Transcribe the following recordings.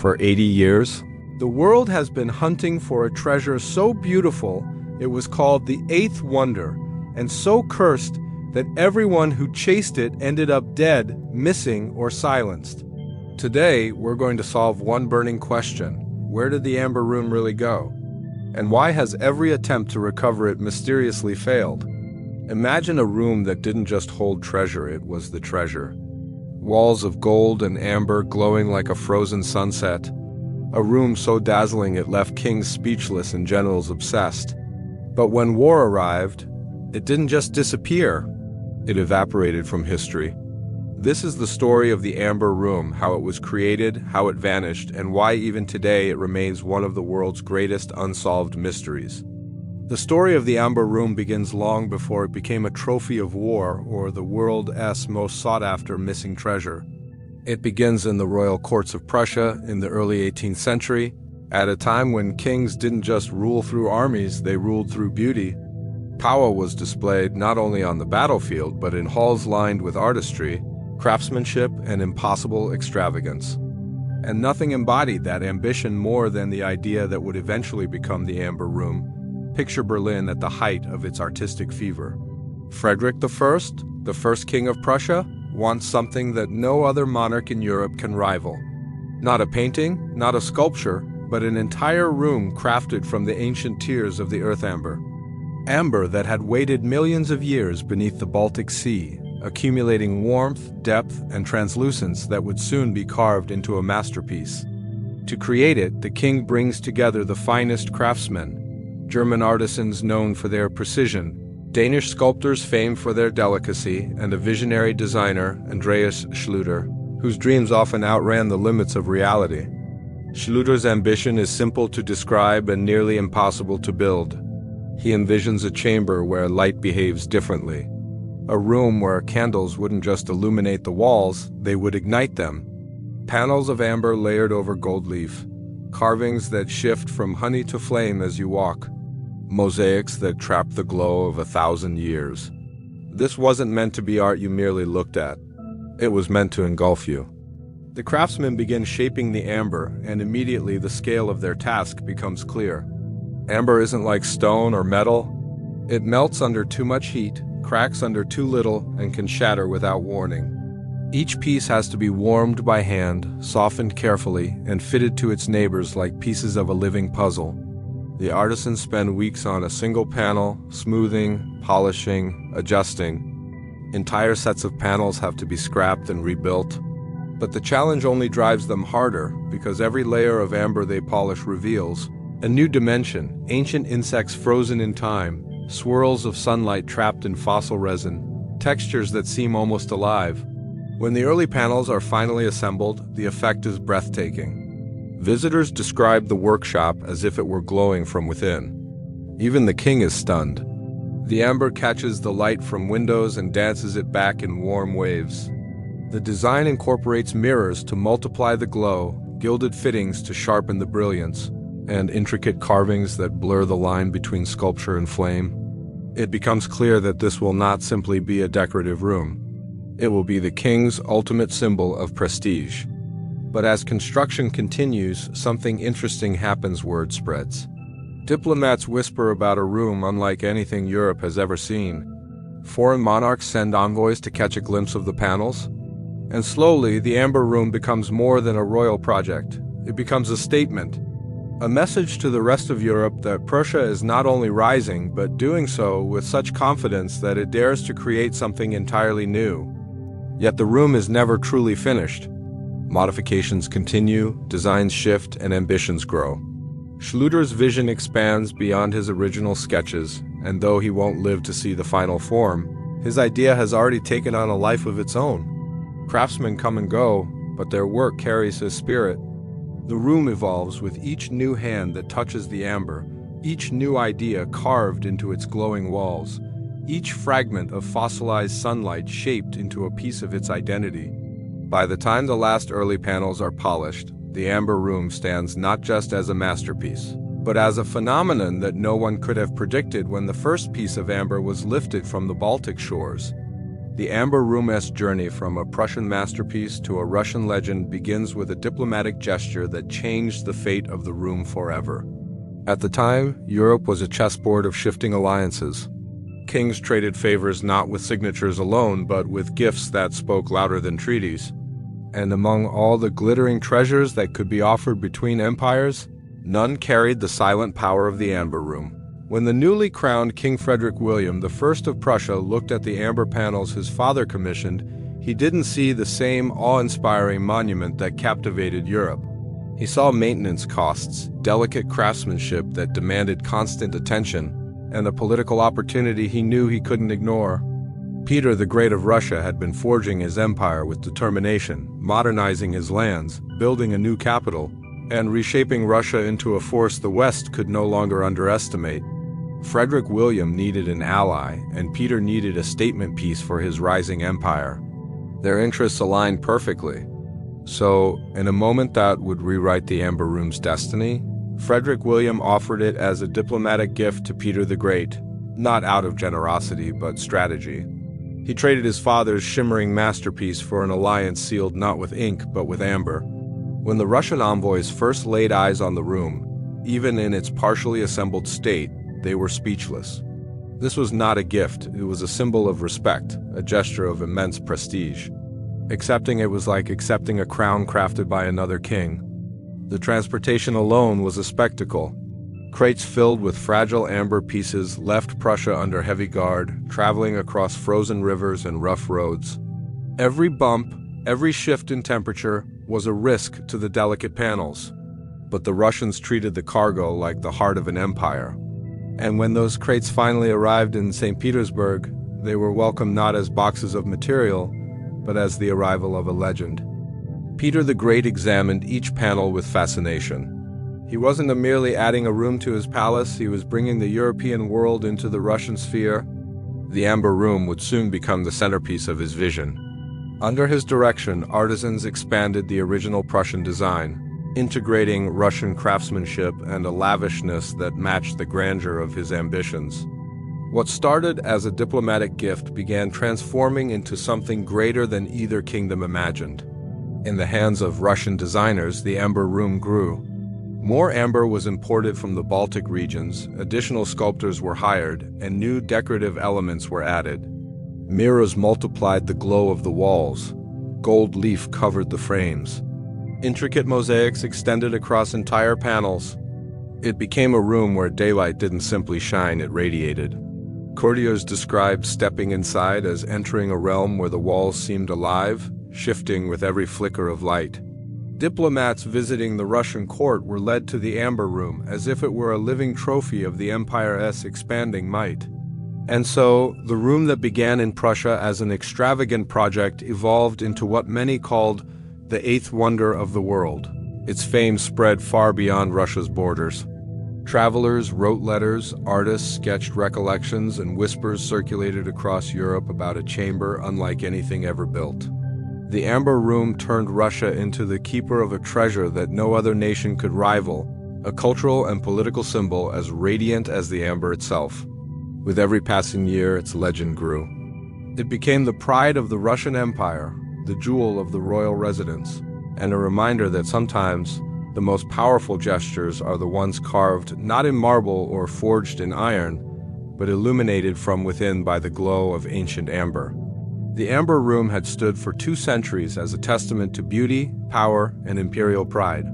for 80 years? The world has been hunting for a treasure so beautiful it was called the Eighth Wonder, and so cursed that everyone who chased it ended up dead, missing, or silenced. Today, we're going to solve one burning question. Where did the Amber Room really go? And why has every attempt to recover it mysteriously failed? Imagine a room that didn't just hold treasure, it was the treasure. Walls of gold and amber glowing like a frozen sunset. A room so dazzling it left kings speechless and generals obsessed. But when war arrived, it didn't just disappear, it evaporated from history. This is the story of the Amber Room, how it was created, how it vanished, and why even today it remains one of the world's greatest unsolved mysteries. The story of the Amber Room begins long before it became a trophy of war or the world's most sought-after missing treasure. It begins in the royal courts of Prussia in the early 18th century, at a time when kings didn't just rule through armies, they ruled through beauty. Power was displayed not only on the battlefield, but in halls lined with artistry, craftsmanship, and impossible extravagance. And nothing embodied that ambition more than the idea that would eventually become the Amber Room. Picture Berlin at the height of its artistic fever. Frederick I, the first king of Prussia, wants something that no other monarch in Europe can rival. Not a painting, not a sculpture, but an entire room crafted from the ancient tears of the earth amber. Amber that had waited millions of years beneath the Baltic Sea, accumulating warmth, depth, and translucence that would soon be carved into a masterpiece. To create it, the king brings together the finest craftsmen, German artisans known for their precision, Danish sculptors famed for their delicacy, and a visionary designer, Andreas Schluter, whose dreams often outran the limits of reality. Schluter's ambition is simple to describe and nearly impossible to build. He envisions a chamber where light behaves differently. A room where candles wouldn't just illuminate the walls, they would ignite them. Panels of amber layered over gold leaf. Carvings that shift from honey to flame as you walk. Mosaics that trap the glow of 1,000 years. This wasn't meant to be art you merely looked at. It was meant to engulf you. The craftsmen begin shaping the amber, and immediately the scale of their task becomes clear. Amber isn't like stone or metal. It melts under too much heat, cracks under too little, and can shatter without warning. Each piece has to be warmed by hand, softened carefully, and fitted to its neighbors like pieces of a living puzzle. The artisans spend weeks on a single panel, smoothing, polishing, adjusting. Entire sets of panels have to be scrapped and rebuilt. But the challenge only drives them harder, because every layer of amber they polish reveals a new dimension, ancient insects frozen in time, swirls of sunlight trapped in fossil resin, textures that seem almost alive. When the early panels are finally assembled, the effect is breathtaking. Visitors describe the workshop as if it were glowing from within. Even the king is stunned. The amber catches the light from windows and dances it back in warm waves. The design incorporates mirrors to multiply the glow, gilded fittings to sharpen the brilliance, and intricate carvings that blur the line between sculpture and flame. It becomes clear that this will not simply be a decorative room. It will be the king's ultimate symbol of prestige. But as construction continues, something interesting happens. Word spreads. Diplomats whisper about a room unlike anything Europe has ever seen. Foreign monarchs send envoys to catch a glimpse of the panels. And slowly, the Amber Room becomes more than a royal project. It becomes a statement. A message to the rest of Europe that Prussia is not only rising, but doing so with such confidence that it dares to create something entirely new. Yet the room is never truly finished. Modifications continue, designs shift, and ambitions grow. Schluter's vision expands beyond his original sketches, and though he won't live to see the final form, his idea has already taken on a life of its own. Craftsmen come and go, but their work carries his spirit. The room evolves with each new hand that touches the amber, each new idea carved into its glowing walls, each fragment of fossilized sunlight shaped into a piece of its identity. By the time the last early panels are polished, the Amber Room stands not just as a masterpiece, but as a phenomenon that no one could have predicted when the first piece of amber was lifted from the Baltic shores. The Amber Room-esque journey from a Prussian masterpiece to a Russian legend begins with a diplomatic gesture that changed the fate of the room forever. At the time, Europe was a chessboard of shifting alliances. Kings traded favors not with signatures alone, but with gifts that spoke louder than treaties. And among all the glittering treasures that could be offered between empires, none carried the silent power of the Amber Room. When the newly crowned King Frederick William I of Prussia looked at the amber panels his father commissioned, he didn't see the same awe-inspiring monument that captivated Europe. He saw maintenance costs, delicate craftsmanship that demanded constant attention, and a political opportunity he knew he couldn't ignore. Peter the Great of Russia had been forging his empire with determination, modernizing his lands, building a new capital, and reshaping Russia into a force the West could no longer underestimate. Frederick William needed an ally, and Peter needed a statement piece for his rising empire. Their interests aligned perfectly. So, in a moment that would rewrite the Amber Room's destiny, Frederick William offered it as a diplomatic gift to Peter the Great, not out of generosity but strategy. He traded his father's shimmering masterpiece for an alliance sealed not with ink but with amber. When the Russian envoys first laid eyes on the room, even in its partially assembled state, they were speechless. This was not a gift, it was a symbol of respect, a gesture of immense prestige. Accepting it was like accepting a crown crafted by another king. The transportation alone was a spectacle. Crates filled with fragile amber pieces left Prussia under heavy guard, traveling across frozen rivers and rough roads. Every bump, every shift in temperature, was a risk to the delicate panels. But the Russians treated the cargo like the heart of an empire. And when those crates finally arrived in St. Petersburg, they were welcomed not as boxes of material, but as the arrival of a legend. Peter the Great examined each panel with fascination. He wasn't merely adding a room to his palace, he was bringing the European world into the Russian sphere. The Amber Room would soon become the centerpiece of his vision. Under his direction, artisans expanded the original Prussian design, integrating Russian craftsmanship and a lavishness that matched the grandeur of his ambitions. What started as a diplomatic gift began transforming into something greater than either kingdom imagined. In the hands of Russian designers, the Amber Room grew. More amber was imported from the Baltic regions, additional sculptors were hired, and new decorative elements were added. Mirrors multiplied the glow of the walls. Gold leaf covered the frames. Intricate mosaics extended across entire panels. It became a room where daylight didn't simply shine, it radiated. Courtiers described stepping inside as entering a realm where the walls seemed alive, shifting with every flicker of light. Diplomats visiting the Russian court were led to the Amber Room as if it were a living trophy of the empire's expanding might. And so, the room that began in Prussia as an extravagant project evolved into what many called the eighth wonder of the world. Its fame spread far beyond Russia's borders. Travelers wrote letters, artists sketched recollections, and whispers circulated across Europe about a chamber unlike anything ever built. The Amber Room turned Russia into the keeper of a treasure that no other nation could rival, a cultural and political symbol as radiant as the amber itself. With every passing year, its legend grew. It became the pride of the Russian Empire, the jewel of the royal residence, and a reminder that sometimes the most powerful gestures are the ones carved not in marble or forged in iron, but illuminated from within by the glow of ancient amber. The Amber Room had stood for 2 centuries as a testament to beauty, power, and imperial pride.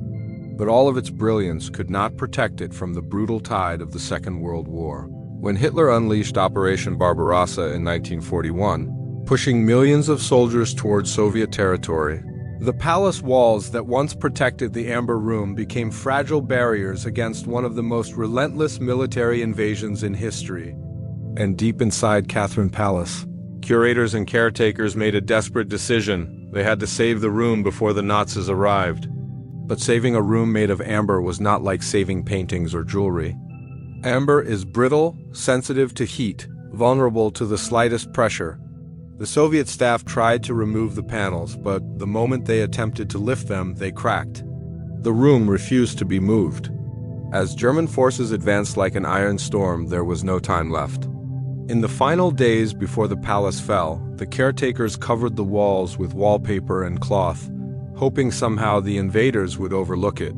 But all of its brilliance could not protect it from the brutal tide of the Second World War. When Hitler unleashed Operation Barbarossa in 1941, pushing millions of soldiers towards Soviet territory, the palace walls that once protected the Amber Room became fragile barriers against one of the most relentless military invasions in history. And deep inside Catherine Palace, curators and caretakers made a desperate decision. They had to save the room before the Nazis arrived. But saving a room made of amber was not like saving paintings or jewelry. Amber is brittle, sensitive to heat, vulnerable to the slightest pressure. The Soviet staff tried to remove the panels, but the moment they attempted to lift them, they cracked. The room refused to be moved. As German forces advanced like an iron storm, there was no time left. In the final days before the palace fell, the caretakers covered the walls with wallpaper and cloth, hoping somehow the invaders would overlook it.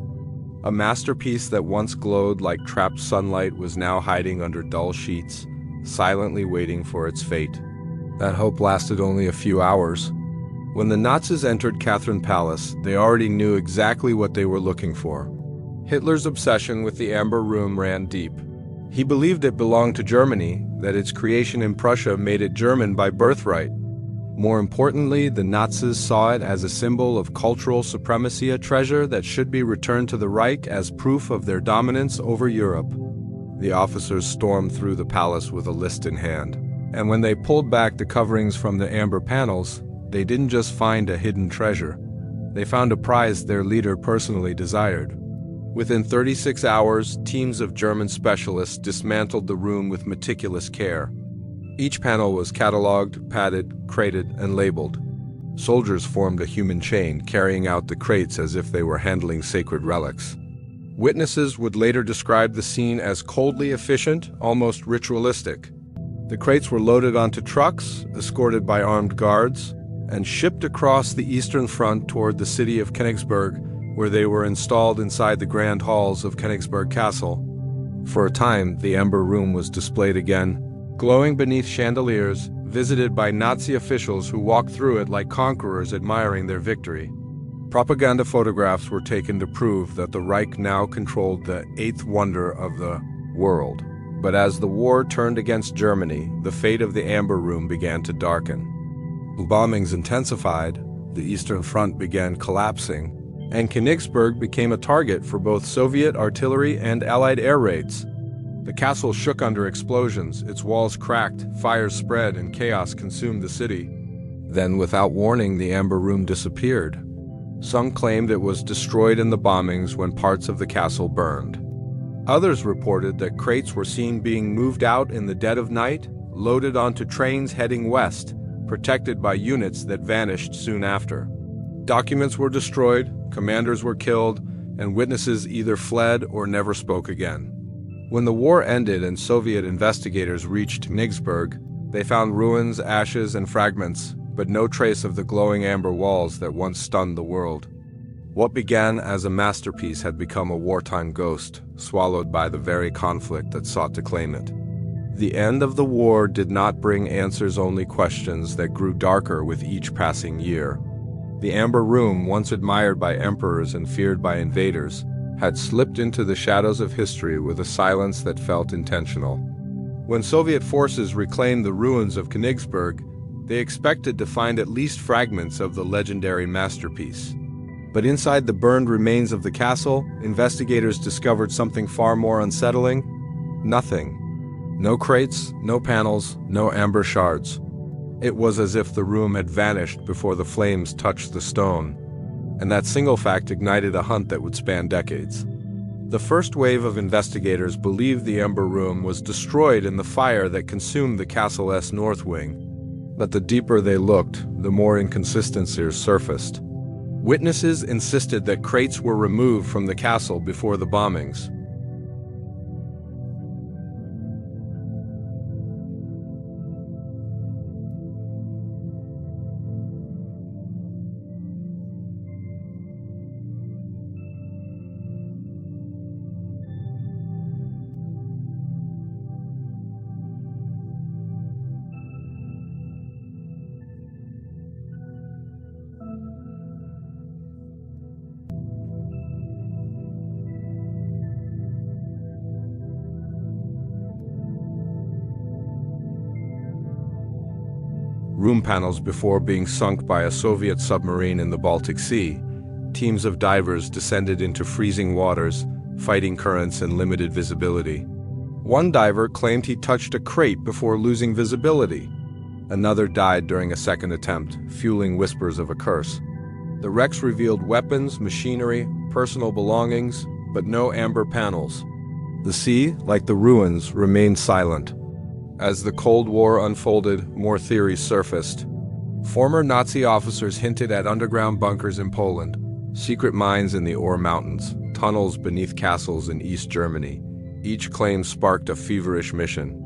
A masterpiece that once glowed like trapped sunlight was now hiding under dull sheets, silently waiting for its fate. That hope lasted only a few hours. When the Nazis entered Catherine Palace, they already knew exactly what they were looking for. Hitler's obsession with the Amber Room ran deep. He believed it belonged to Germany, that its creation in Prussia made it German by birthright. More importantly, the Nazis saw it as a symbol of cultural supremacy, a treasure that should be returned to the Reich as proof of their dominance over Europe. The officers stormed through the palace with a list in hand. And when they pulled back the coverings from the amber panels, they didn't just find a hidden treasure. They found a prize their leader personally desired. Within 36 hours, teams of German specialists dismantled the room with meticulous care. Each panel was catalogued, padded, crated, and labeled. Soldiers formed a human chain, carrying out the crates as if they were handling sacred relics. Witnesses would later describe the scene as coldly efficient, almost ritualistic. The crates were loaded onto trucks, escorted by armed guards, and shipped across the eastern front toward the city of Königsberg, where they were installed inside the grand halls of Königsberg Castle. For a time, the Amber Room was displayed again, glowing beneath chandeliers, visited by Nazi officials who walked through it like conquerors admiring their victory. Propaganda photographs were taken to prove that the Reich now controlled the eighth wonder of the world. But as the war turned against Germany, the fate of the Amber Room began to darken. Bombings intensified, the Eastern Front began collapsing, and Königsberg became a target for both Soviet artillery and Allied air raids. The castle shook under explosions, its walls cracked, fires spread, and chaos consumed the city. Then, without warning, the Amber Room disappeared. Some claimed it was destroyed in the bombings when parts of the castle burned. Others reported that crates were seen being moved out in the dead of night, loaded onto trains heading west, protected by units that vanished soon after. Documents were destroyed, commanders were killed, and witnesses either fled or never spoke again. When the war ended and Soviet investigators reached Königsberg, they found ruins, ashes, and fragments, but no trace of the glowing amber walls that once stunned the world. What began as a masterpiece had become a wartime ghost, swallowed by the very conflict that sought to claim it. The end of the war did not bring answers, only questions that grew darker with each passing year. The Amber Room, once admired by emperors and feared by invaders, had slipped into the shadows of history with a silence that felt intentional. When Soviet forces reclaimed the ruins of Königsberg, they expected to find at least fragments of the legendary masterpiece. But inside the burned remains of the castle, investigators discovered something far more unsettling: nothing. No crates, no panels, no amber shards. It was as if the room had vanished before the flames touched the stone. And that single fact ignited a hunt that would span decades. The first wave of investigators believed the Amber Room was destroyed in the fire that consumed the castle's north wing. But the deeper they looked, the more inconsistencies surfaced. Witnesses insisted that crates were removed from the castle before the bombings. Room panels before being sunk by a Soviet submarine in the Baltic Sea, teams of divers descended into freezing waters, fighting currents and limited visibility. One diver claimed he touched a crate before losing visibility. Another died during a second attempt, fueling whispers of a curse. The wrecks revealed weapons, machinery, personal belongings, but no amber panels. The sea, like the ruins, remained silent. As the Cold War unfolded, more theories surfaced. Former Nazi officers hinted at underground bunkers in Poland, secret mines in the Ore Mountains, tunnels beneath castles in East Germany. Each claim sparked a feverish mission.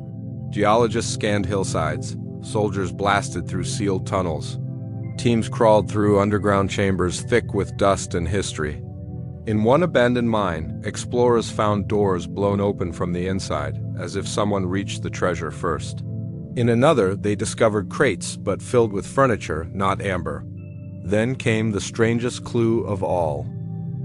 Geologists scanned hillsides. Soldiers blasted through sealed tunnels. Teams crawled through underground chambers thick with dust and history. In one abandoned mine, explorers found doors blown open from the inside, as if someone reached the treasure first. In another, they discovered crates, but filled with furniture, not amber. Then came the strangest clue of all.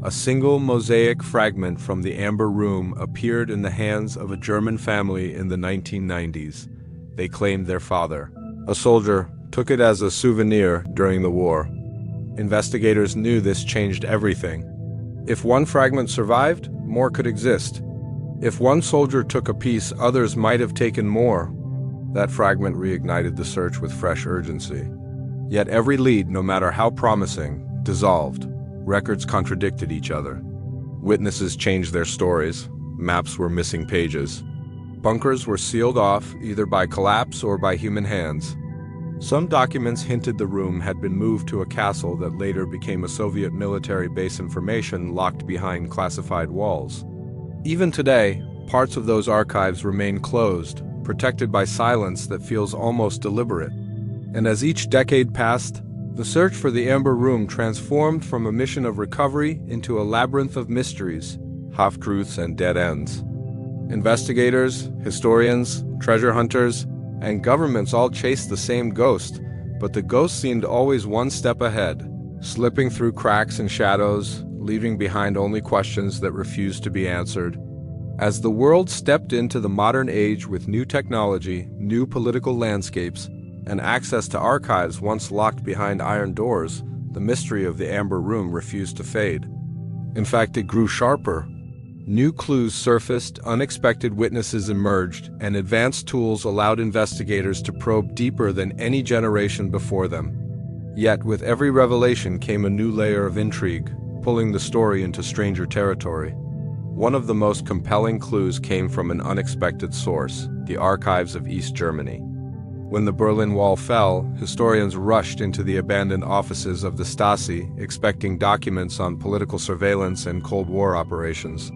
A single mosaic fragment from the Amber Room appeared in the hands of a German family in the 1990s. They claimed their father, a soldier, took it as a souvenir during the war. Investigators knew this changed everything. If one fragment survived, more could exist. If one soldier took a piece, others might have taken more. That fragment reignited the search with fresh urgency. Yet every lead, no matter how promising, dissolved. Records contradicted each other. Witnesses changed their stories. Maps were missing pages. Bunkers were sealed off, either by collapse or by human hands. Some documents hinted the room had been moved to a castle that later became a Soviet military base, information locked behind classified walls. Even today, parts of those archives remain closed, protected by silence that feels almost deliberate. And as each decade passed, the search for the Amber Room transformed from a mission of recovery into a labyrinth of mysteries, half-truths, and dead ends. Investigators, historians, treasure hunters, and governments all chased the same ghost, but the ghost seemed always one step ahead, slipping through cracks and shadows, leaving behind only questions that refused to be answered. As the world stepped into the modern age with new technology, new political landscapes, and access to archives once locked behind iron doors, the mystery of the Amber Room refused to fade. In fact, it grew sharper. New clues surfaced, unexpected witnesses emerged, and advanced tools allowed investigators to probe deeper than any generation before them. Yet, with every revelation came a new layer of intrigue, pulling the story into stranger territory. One of the most compelling clues came from an unexpected source, the archives of East Germany. When the Berlin Wall fell, historians rushed into the abandoned offices of the Stasi, expecting documents on political surveillance and Cold War operations.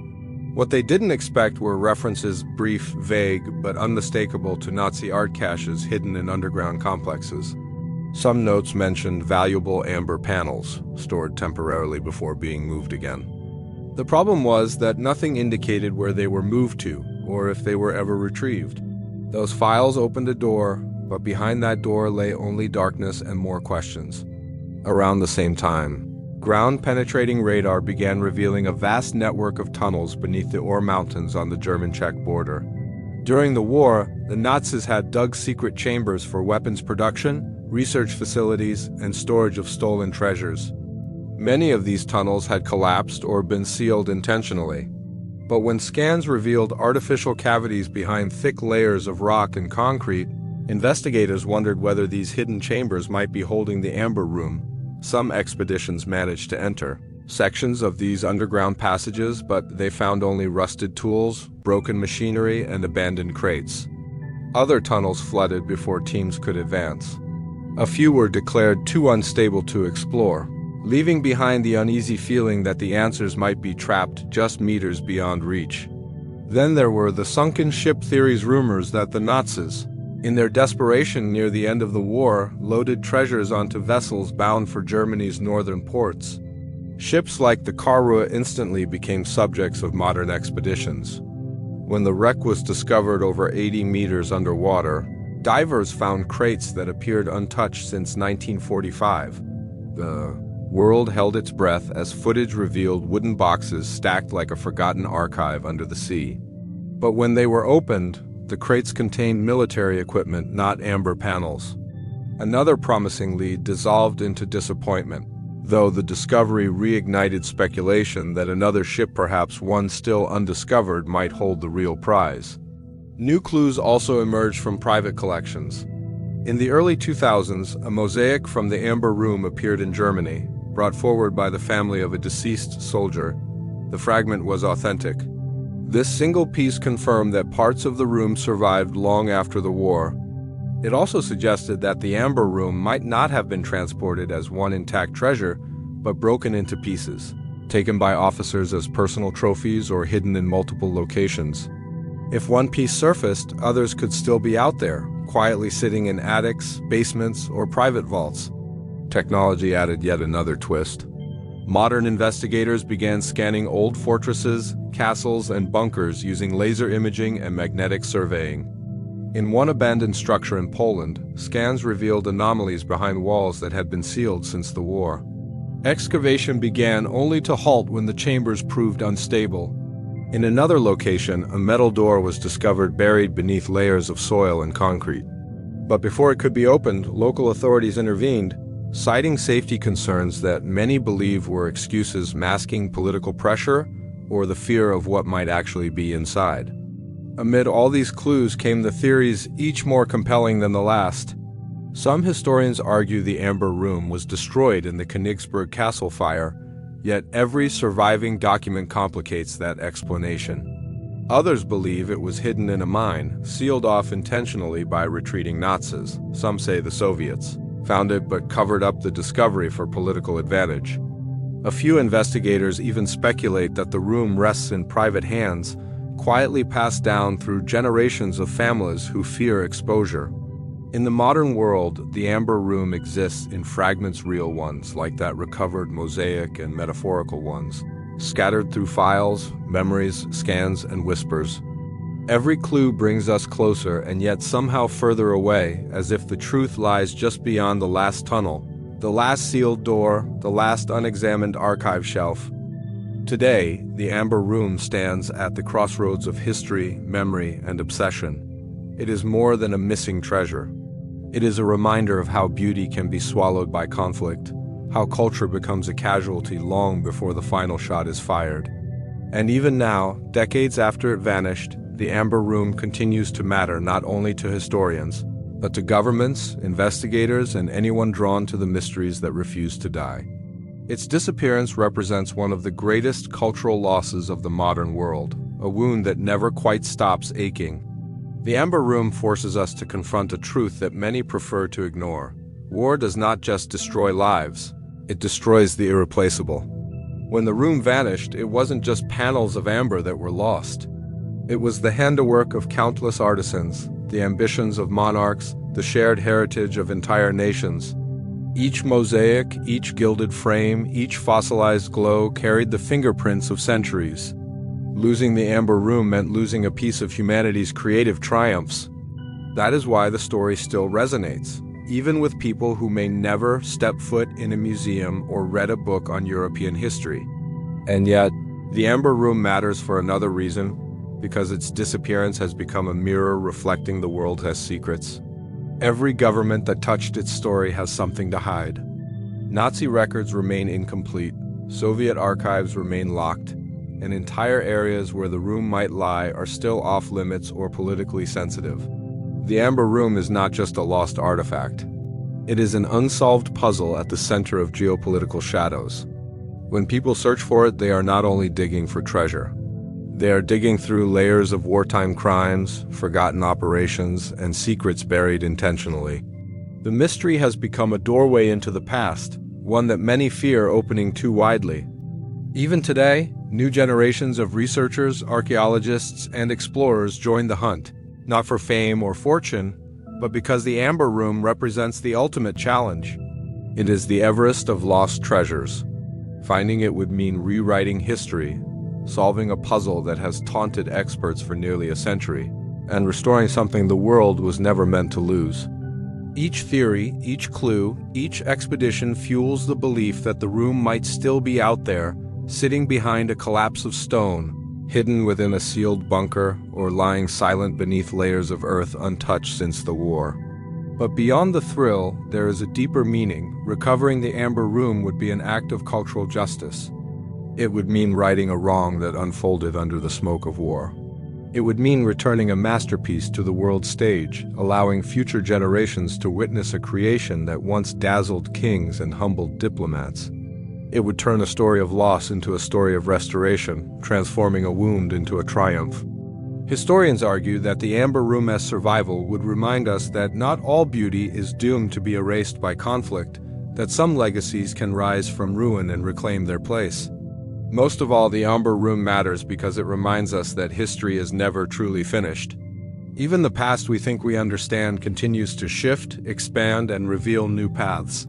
What they didn't expect were references, brief, vague, but unmistakable, to Nazi art caches hidden in underground complexes. Some notes mentioned valuable amber panels, stored temporarily before being moved again. The problem was that nothing indicated where they were moved to, or if they were ever retrieved. Those files opened a door, but behind that door lay only darkness and more questions. Around the same time, ground-penetrating radar began revealing a vast network of tunnels beneath the Ore Mountains on the German-Czech border. During the war, the Nazis had dug secret chambers for weapons production, research facilities, and storage of stolen treasures. Many of these tunnels had collapsed or been sealed intentionally. But when scans revealed artificial cavities behind thick layers of rock and concrete, investigators wondered whether these hidden chambers might be holding the Amber Room. Some expeditions managed to enter sections of these underground passages, but they found only rusted tools, broken machinery, and abandoned crates. Other tunnels flooded before teams could advance. A few were declared too unstable to explore, leaving behind the uneasy feeling that the answers might be trapped just meters beyond reach. Then there were the sunken ship theories, rumors that the Nazis, in their desperation near the end of the war, loaded treasures onto vessels bound for Germany's northern ports. Ships like the Karua instantly became subjects of modern expeditions. When the wreck was discovered over 80 meters underwater, divers found crates that appeared untouched since 1945. The world held its breath as footage revealed wooden boxes stacked like a forgotten archive under the sea. But when they were opened, the crates contained military equipment, not amber panels. Another promising lead dissolved into disappointment, though the discovery reignited speculation that another ship, perhaps one still undiscovered, might hold the real prize. New clues also emerged from private collections. In the early 2000s, a mosaic from the Amber Room appeared in Germany, brought forward by the family of a deceased soldier. The fragment was authentic. This single piece confirmed that parts of the room survived long after the war. It also suggested that the Amber Room might not have been transported as one intact treasure, but broken into pieces, taken by officers as personal trophies or hidden in multiple locations. If one piece surfaced, others could still be out there, quietly sitting in attics, basements, or private vaults. Technology added yet another twist. Modern investigators began scanning old fortresses, castles, and bunkers using laser imaging and magnetic surveying. In one abandoned structure in Poland, scans revealed anomalies behind walls that had been sealed since the war. Excavation began only to halt when the chambers proved unstable. In another location, a metal door was discovered buried beneath layers of soil and concrete. But before it could be opened, local authorities intervened, citing safety concerns that many believe were excuses masking political pressure or the fear of what might actually be inside. Amid all these clues came the theories, each more compelling than the last. Some historians argue the Amber Room was destroyed in the Königsberg castle fire, yet every surviving document complicates that explanation. Others believe it was hidden in a mine, sealed off intentionally by retreating Nazis. Some say the Soviets found it but covered up the discovery for political advantage. A few investigators even speculate that the room rests in private hands, quietly passed down through generations of families who fear exposure. In the modern world, the Amber Room exists in fragments, real ones like that recovered mosaic and metaphorical ones, scattered through files, memories, scans, and whispers. Every clue brings us closer and yet somehow further away, as if the truth lies just beyond the last tunnel, the last sealed door, the last unexamined archive shelf. Today, the Amber Room stands at the crossroads of history, memory, and obsession. It is more than a missing treasure. It is a reminder of how beauty can be swallowed by conflict, how culture becomes a casualty long before the final shot is fired. And even now, decades after it vanished, the Amber Room continues to matter not only to historians, but to governments, investigators, and anyone drawn to the mysteries that refuse to die. Its disappearance represents one of the greatest cultural losses of the modern world, a wound that never quite stops aching. The Amber Room forces us to confront a truth that many prefer to ignore. War does not just destroy lives, it destroys the irreplaceable. When the room vanished, it wasn't just panels of amber that were lost. It was the handiwork of countless artisans, the ambitions of monarchs, the shared heritage of entire nations. Each mosaic, each gilded frame, each fossilized glow carried the fingerprints of centuries. Losing the Amber Room meant losing a piece of humanity's creative triumphs. That is why the story still resonates, even with people who may never step foot in a museum or read a book on European history. And yet, the Amber Room matters for another reason, because its disappearance has become a mirror reflecting the world has secrets. Every government that touched its story has something to hide. Nazi records remain incomplete, Soviet archives remain locked, and entire areas where the room might lie are still off-limits or politically sensitive. The Amber Room is not just a lost artifact. It is an unsolved puzzle at the center of geopolitical shadows. When people search for it, they are not only digging for treasure. They are digging through layers of wartime crimes, forgotten operations, and secrets buried intentionally. The mystery has become a doorway into the past, one that many fear opening too widely. Even today, new generations of researchers, archaeologists, and explorers join the hunt, not for fame or fortune, but because the Amber Room represents the ultimate challenge. It is the Everest of lost treasures. Finding it would mean rewriting history, solving a puzzle that has taunted experts for nearly a century, and restoring something the world was never meant to lose. Each theory, each clue, each expedition fuels the belief that the room might still be out there, sitting behind a collapse of stone, hidden within a sealed bunker, or lying silent beneath layers of earth untouched since the war. But beyond the thrill, there is a deeper meaning. Recovering the Amber Room would be an act of cultural justice. It would mean righting a wrong that unfolded under the smoke of war. It would mean returning a masterpiece to the world stage, allowing future generations to witness a creation that once dazzled kings and humbled diplomats. It would turn a story of loss into a story of restoration, transforming a wound into a triumph. Historians argue that the Amber Room's survival would remind us that not all beauty is doomed to be erased by conflict, that some legacies can rise from ruin and reclaim their place. Most of all, the Amber Room matters because it reminds us that history is never truly finished. Even the past we think we understand continues to shift, expand, and reveal new paths.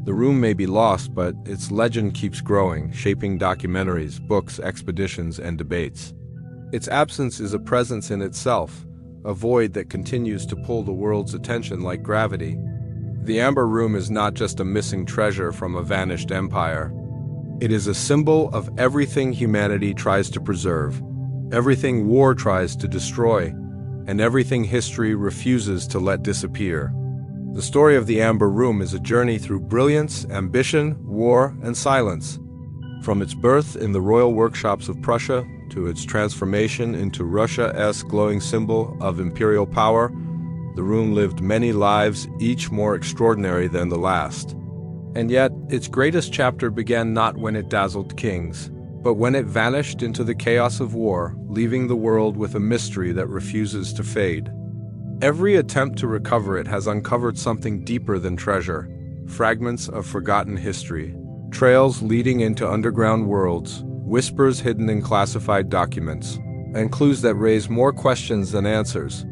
The room may be lost, but its legend keeps growing, shaping documentaries, books, expeditions, and debates. Its absence is a presence in itself, a void that continues to pull the world's attention like gravity. The Amber Room is not just a missing treasure from a vanished empire. It is a symbol of everything humanity tries to preserve, everything war tries to destroy, and everything history refuses to let disappear. The story of the Amber Room is a journey through brilliance, ambition, war, and silence. From its birth in the royal workshops of Prussia to its transformation into Russia's glowing symbol of imperial power, the room lived many lives, each more extraordinary than the last. And yet, its greatest chapter began not when it dazzled kings, but when it vanished into the chaos of war, leaving the world with a mystery that refuses to fade. Every attempt to recover it has uncovered something deeper than treasure, fragments of forgotten history, trails leading into underground worlds, whispers hidden in classified documents, and clues that raise more questions than answers.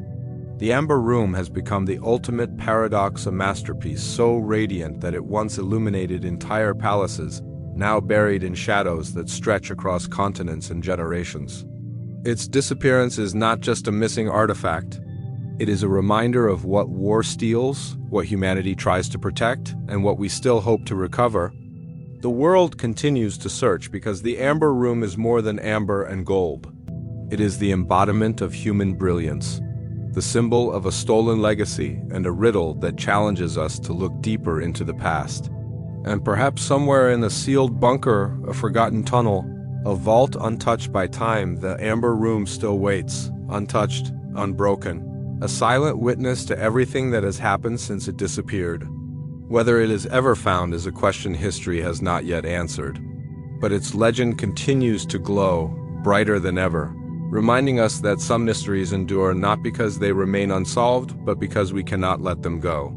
The Amber Room has become the ultimate paradox, a masterpiece so radiant that it once illuminated entire palaces, now buried in shadows that stretch across continents and generations. Its disappearance is not just a missing artifact. It is a reminder of what war steals, what humanity tries to protect, and what we still hope to recover. The world continues to search because the Amber Room is more than amber and gold. It is the embodiment of human brilliance, the symbol of a stolen legacy and a riddle that challenges us to look deeper into the past. And perhaps somewhere in a sealed bunker, a forgotten tunnel, a vault untouched by time, the Amber Room still waits, untouched, unbroken, a silent witness to everything that has happened since it disappeared. Whether it is ever found is a question history has not yet answered. But its legend continues to glow, brighter than ever, reminding us that some mysteries endure not because they remain unsolved, but because we cannot let them go.